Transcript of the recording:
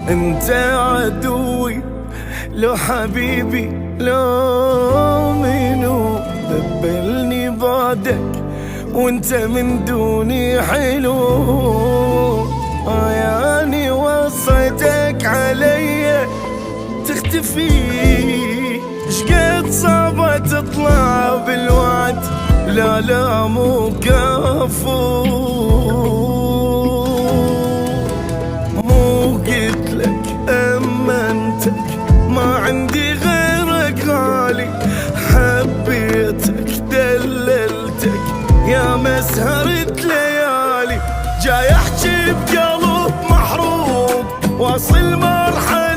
انت عدوي لو حبيبي لو منو ذبلني بعدك وانت من دوني حلو. يعني وصيتك علي تختفي، شقد صعبة تطلع بالوعد، لا لا مو كفو. مو قلتلك امنتك ما عندي غيرك غالي، حبيتك دللتك يا مسهرة ليالي، جاي احكي بقلب محروق واصل مرحلة